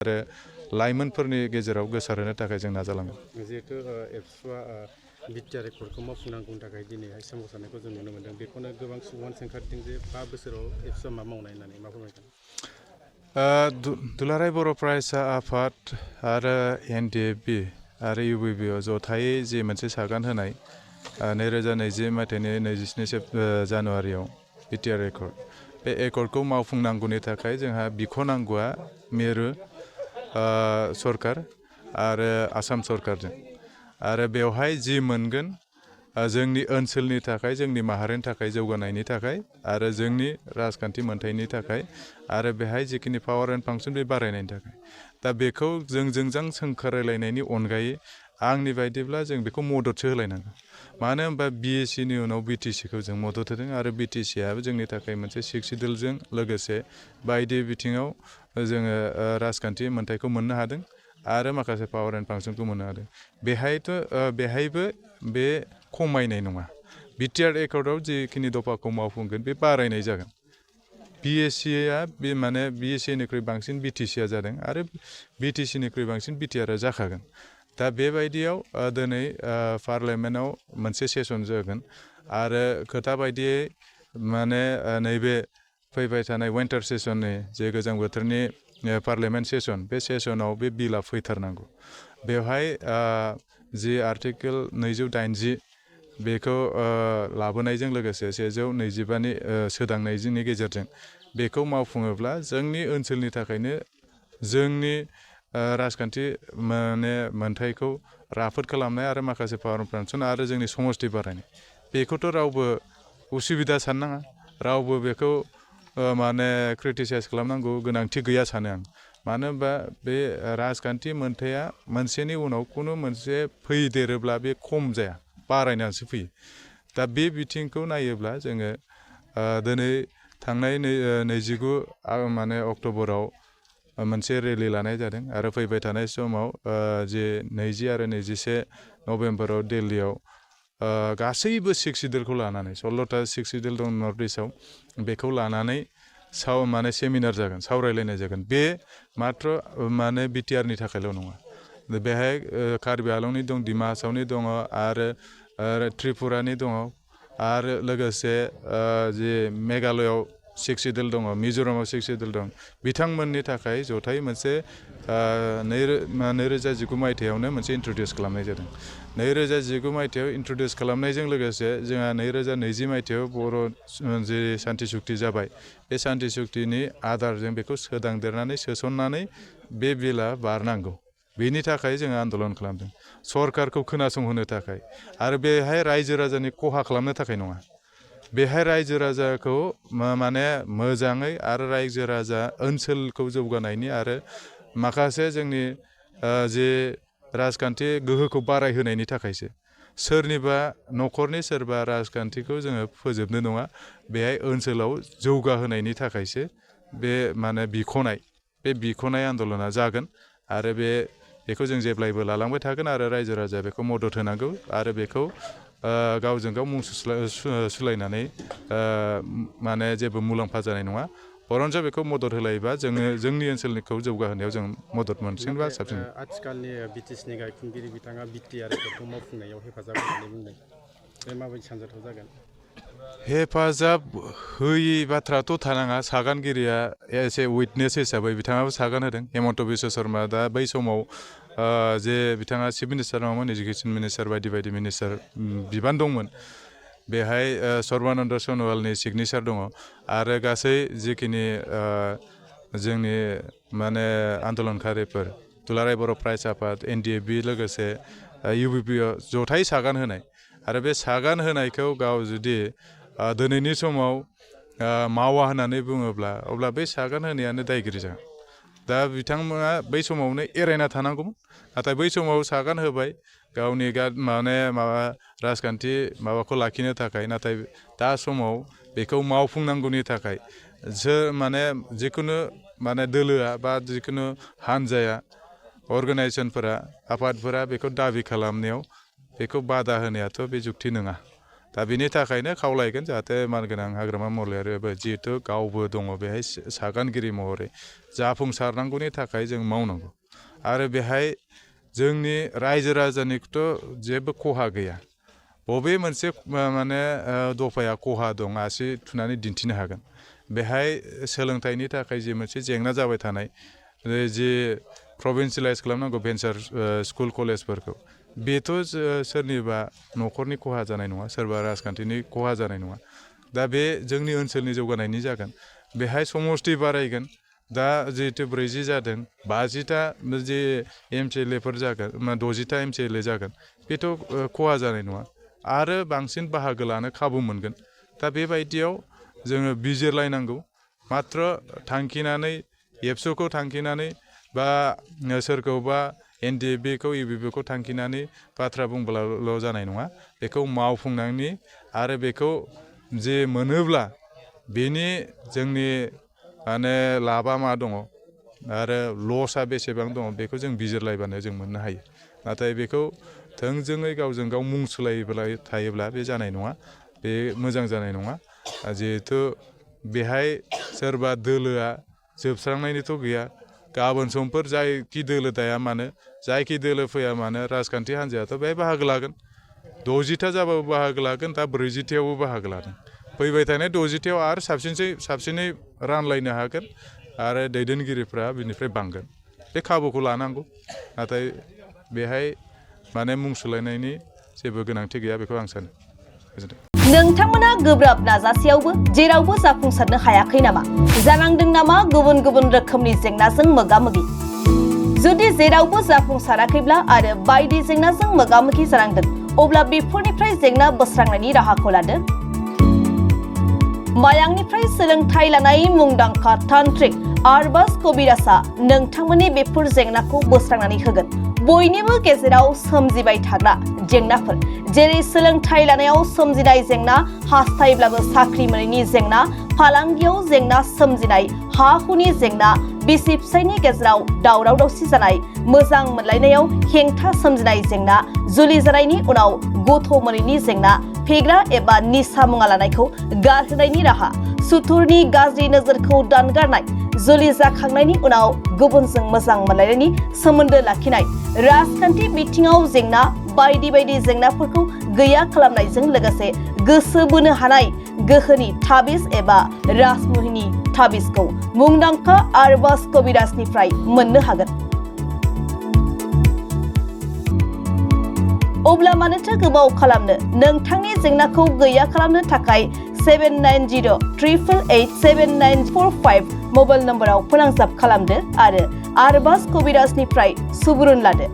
आरो लाइमोनफोरनि गेजेराव गोसारहोनो थाखाय जों नाजालांगोन। जिहेतु एबसुआ बिटिआर रेकर्डखौ मावफुंनांगौनि थाखाय दिनैहाय सोमावसारनायखौ जों नुनो मोन्दों। बेखौनो गोबां सुबुङानो सोंखारिदों जे 5 बोसोराव एबसुआ मा मावनाय होननानै मा फोरमायगोन? दुलाराय बर' फरायसा आफाद आरो एनडिएफबि आरो इउबिबिआव जथायै जि मोनसे सागान होनाय 2020 मायथाइनि 27 जानुवारियाव बिटिआर एकर्ड, बे एकर्डखौ मावफुंनांगौनि थाखाय जोंहा बिख'नांगौआ मिरु सरकार आरो आसाम सरकारजों, आरो बेवहाय जि मोनगोन जोंनि ओनसोलनि थाखाय, जोंनि माहारिनि थाखाय जौगानायनि थाखाय आरो जोंनि राजखान्थि मोनथायनि थाखाय आरो बेहाय जिखिनि पावार एन्ड फांसन बे बारायनायनि थाखाय, दा बेखौ जोंजों सोंखारायलायनायनि अनगायै आंनि बायदिब्ला जों बेखौ मददसो होलायनांगौ। मानो होनबा बिएससिनि उनाव बिटिसिखौ जों मदद होदों आरो बिटिसिआबो जोंनि थाखाय मोनसे सिक्सिडुलजों लोगोसे बायदि बिथिङाव जोङो राजखान्थि मोनथायखौ मोननो हादों आरो माखासे पावार एन्ड फांसनखौ मोननो हादों। बेहायबो बे खमायनाय नङा। बिटिआर एकर्डआव जिखिनि दफाखौ मावफुंगोन बे बारायनाय जागोन। बिएससिआ बे माने बिएससिनिख्रुइ बांसिन बिटिसिआ जादों आरो बिटिसिनिख्रुइ बांसिन बिटिआरआ जाखागोन। दा बेबायदियाव दिनै पार्लियामेन्टआव मोनसे सेसन जागोन आरो खोथा बायदियै माने नैबे फैबाय थानाय विन्टार सेसननि जे गोजां बोथोरनि पार्लियामेन्ट सेसन, बे सेसनाव बे बिला फैथारनांगौ। बेवहाय जि आर्टिकेल 280 बेखौ लाबोनायजों लोगोसे 125नि सोदांनायनि गेजेरजों बेखौ मावफुङोब्ला जोंनि ओनसोलनि थाखायनो जोंनि राजखान्थि मोनथायखौ राफोद खालामनाय आरो माखासे पावार फांसन आरो जोंनि समस्ति बारायनाय, बेखौथ' रावबो उसुबिदा साननाङा, रावबो बेखौ क्रिटिसाइज खालामनांगौ गोनांथि गैया सानो आं। मानो होनबा बे राजखान्थि मोनथाया मोनसेनि उनाव कुनु मोनसे फैदेरोब्ला बे खम जाया, बारायनानैसो फैयो। दा बे बिथिंखौ नायोब्ला जोङो दिनै थांनाय 29 अक्ट'बराव मोनसे रेलि लानाय जादों आरो फैबाय थानाय समाव जे 20 आरो 21 नभेम्बराव दिल्लीयाव गासैबो सिक्सिडुलखौ लानानै 16टा सिक्सिडुल दं नर्थ इस्टआव, बेखौ लानानै सेमिनार जागोन, सावरायलायनाय जागोन। बे मात्र बिटिआरनि थाखायल' नङा, बेहाय कार्बि आंलंनि दं, डिमा हासावनि दङ आरो त्रिपुरानि दङ आरो लोगोसे जे मेघालयआव सिक्सिडुल दङ, मिज'रामाव सिक्सिडुल दं। बिथांमोननि थाखाय जथायै मोनसे 2019 मायथाइयावनो मोनसे इन्ट्रडिउस खालामनाय जादों। 2019 मायथाइयाव इन्ट्रडिउस खालामनायजों लोगोसे जोंहा 2020 मायथाइयाव बर' जे सान्थि सुक्ति जाबाय, बे सान्थि सुक्तिनि आधारजों बेखौ सोदांदेरनानै सोसननानै बे बिला बारनांगौ। बेनि थाखाय जोङो आन्दलन खालामदों, सरकारखौ खोनासंहोनो थाखाय, आरो बेहाय रायजो राजानि खहा खालामनो थाखाय नङा। बेहाय रायजो राजाखौ मोजाङै आरो रायजो राजा ओनसोलखौ जौगानायनि आरो माखासे जोंनि जे राजखान्थि गोहोखौ बारायहोनायनि थाखायसो। सोरनिबा न'खरनि सोरबा राजखान्थिखौ जोङो फोजोबनो नङा, बेहाय ओनसोलाव जौगाहोनायनि थाखायसो बे बे बिख'नाय आन्दलना जागोन आरो बेखौ जों जेब्लायबो लालांबाय थागोन आरो रायजो राजाया बेखौ मदद होनांगौ आरो बेखौ गावजों गाव मुं सुलायनानै जेबो मुलाम्फा जानाय नङा। बरन्स बेखौ मदद होलायोबा जोङो जोंनि ओनसोलनिखौ जौगाहोनायाव जों मदद मोनसिगोन बा साबसिन। आथिखालनि बिटिसिनि गायखनगिरि बिथाङा बिटिआर रेकर्डखौ मावफुंनायाव हेफाजाब होननानै बुंदों, बे माबायदि सानजाथाव जागोन? हेफाजाब होयि बाथ्राथ' थानाङा। सागानगिरिया एसे उइटनेस हिसाबै बिथाङाबो सागान होदों। हेमन्त बिश्व शर्मा दा बै समाव जे बिथाङा चिफ मिनिस्टार नङामोन, इडुकेसन मिनिस्टार बायदि मिनिस्टार बिबान दंमोन, बेहाय सर्बानन्द सन'वालनि सिगनेचार दङ आरो गासै जिखिनि जोंनि आन्दलनकारिफोर, दुलाराय बर' फरायसा आफाद, एनडिएफबि लोगोसे इउबिपिआव जथायै सागान होनाय, आरो बे सागान होनायखौ गाव जुदि दिनैनि समाव मावा होननानै बुङोब्ला अब्ला बै सागान होनायानो दायगिरि जागोन। दा बिथांमोना बै समावनो एरायना थानांगौमोन, नाथाय बै समाव सागान होबाय गावनि राजखान्थि माबाखौ लाखिनो थाखाय, नाथाय दा समाव बेखौ मावफुंनांगौनि थाखाय जिखुनु दोलोआ बा जिखुनु हान्जाया, अर्गानाइजेसनफोरा, आफादफोरा बेखौ दाबि खालामनायाव बेखौ बादा होनायाथ' बे जुक्ति नङा। दा बेनि थाखायनो खावलायगोन जाहाथे मानगोनां हाग्रामा महरैयाबो जिहेथु गावबो दङ बेहाय सागानगिरि महरै जाफुंसारनांगौनि थाखाय जों मावनांगौ आरो बेहाय जोंनि रायजो राजानिथ' जेबो खहा गैया बबे मोनसे माने दफाया खहा दं आसि थुनानै दिन्थिनो हागोन बेहाय सोलोंथाइनि थाखाय जि मोनसे जेंना जाबाय थानाय जि प्रभिन्सियेलाइज खालामनांगौ भेन्सार स्कुल कलेजफोरखौ बेथ' सोरनिबा न'खरनि खहा जानाय नङा सोरबा राजखान्थिनि खहा जानाय नङा दा बे जोंनि ओनसोलनि जौगानायनि जागोन बेहाय समस्ति बारायगोन दा जिहेतु 40 जादों 50टा जे एमसिएलएफोर जागोन 60टा एमसिएलए जागोन बेथ' खहा जानाय नङा आरो बांसिन बाहागो लानो खाबु मोनगोन दा बेबायदियाव जोङो बिजिरलायनांगौ मात्र थांखिनानै एबसुखौ थांखिनानै बा सोरखौबा एनडिएफबिखौ इउबिबिखौ थांखिनानै बाथ्रा बुंब्लाल' जानाय नङा बेखौ मावफुंनायनि आरो बेखौ जे मोनोब्ला बेनि जोंनि माने लाबा मा दङ आरो लसआ बेसेबां दङ बेखौ जों बिजिरलायबानो जों मोननो हायो नाथाय बेखौ थोंजोङै गावजों गाव मुं सोलायबाय थायोब्ला बे जानाय नङा बे मोजां जानाय नङा जिहेथु बेहाय सोरबा दोलोआ जोबस्रांनायनिथ' गैया गाबोन समफोर जायखि दोलो दाया मानो जायखि दोलो फैया मानो राजखान्थि हान्जायाथ' बेहाय बाहागो लागोन 60टा जाबाबो बाहागो लागोन दा 40थायावबो बाहागो लादों फैबाय थानाय 60थायाव आरो साबसिनै रानलायनो हागोन आरो दैदेनगिरिफ्रा बिनिफ्राय बांगोन बे खाबुखौ लानांगौ नाथाय बेहाय माने मुं सोलायनायनि जेबो गोनांथि गैया बेखौ आं सानो गोजोनथों नोंथांमोना गोब्राब नाजासेयावबो जेरावबो जाफुंसारनो हायाखै नामा जानांदों नामा गुबुन गुबुन रोखोमनि जेंनाजों मोगा-मोगि जुदि जेरावबो जाफुंसाराखैब्ला आरो बायदि जेंनाजों मोगा-मोगि जानांदों अब्ला बेफोरनिफ्राय जेंना बोस्रांनायनि राहाखौ लादो मायांनिफ्राय सोलोंथाइ लानाय मुंदांखा तान्त्रिक आरबाज कबिराजआ नोंथांमोननि बेफोर जेंनाखौ बोस्रांनानै होगोन बयनिबो गेजेराव सोमजिबाय थाग्रा जेंनाफोर जेरै सोलोंथाइ लानायाव सोमजिनाय जेंना हास्थायब्लाबो साख्रि मोनैनि जेंना फालांगियाव जेंना सोमजिनाय हा हुनि जेंना बिसि फिसायनि गेजेराव दावराव दावसि जानाय मोजां मोनलायनायाव हेंथा सोमजिनाय जेंना जुलि जानायनि उनाव गथ' मोनैनि जेंना फेग्रा एबा निसा मुवा लानायखौ गारहोनायनि राहा सुथुरनि गाज्रि नोजोरखौ दानगारनाय जुलि जाखांनायनि उनाव गुबुनजों मोजां मोनलायनायनि सोमोन्दो लाखिनाय राजखान्थि बिथिङाव जेंना बायदि बायदि जेंनाफोरखौ गैया खालामनायजों लोगोसे गोसो बोनो हानाय गोहोनि ताबिज एबा राजमुहिनि ताबिजखौ मुंदांखा आरबाज कबिराजनिफ्राय मोननो हागोन अब्ला मानोथो गोबाव खालामनो नोंथांनि जेंनाखौ गैया खालामनो थाखाय 7908887945 मबाइल नम्बराव फोनांजाब खालामदो आरो आरबाज कबिराजनिफ्राय सुबुरुन लादो